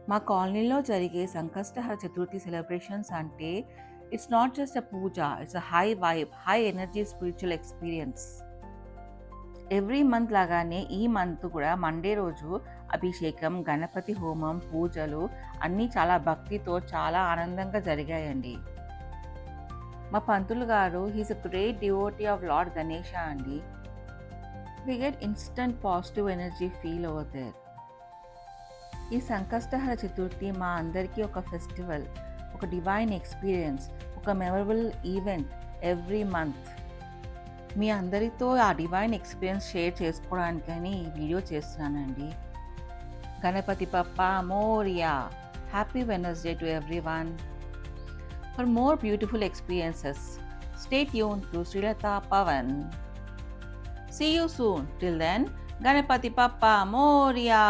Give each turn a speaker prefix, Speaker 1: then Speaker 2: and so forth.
Speaker 1: మా కాలనీలో జరిగే సంకష్టహర చతుర్థి సెలబ్రేషన్స్ అంటే it's not just a puja, it's a high vibe, high energy spiritual experience. Every month లాగానే ఈ మంత్ కూడా మండే రోజు అభిషేకం, గణపతి హోమం, పూజలు అన్నీ చాలా భక్తితో చాలా ఆనందంగా జరిగాయండి. మా పంతులు గారు he's a great devotee of lord Ganesha అండి. We get instant positive energy feel over there. ఈ సంకష్టహర చతుర్థి మా అందరికీ ఒక ఫెస్టివల్, ఒక డివైన్ ఎక్స్పీరియన్స్, ఒక మెమరబుల్ ఈవెంట్ ఎవ్రీ మంత్. మీ అందరితో ఆ డివైన్ ఎక్స్పీరియన్స్ షేర్ చేసుకోవడానికని ఈ వీడియో చేస్తున్నానండి. Ganapati Bappa Morya! Happy Wednesday to everyone. For more beautiful experiences, stay tuned to Srilata Pavan. See you soon. Till then, Ganapati Bappa Moria!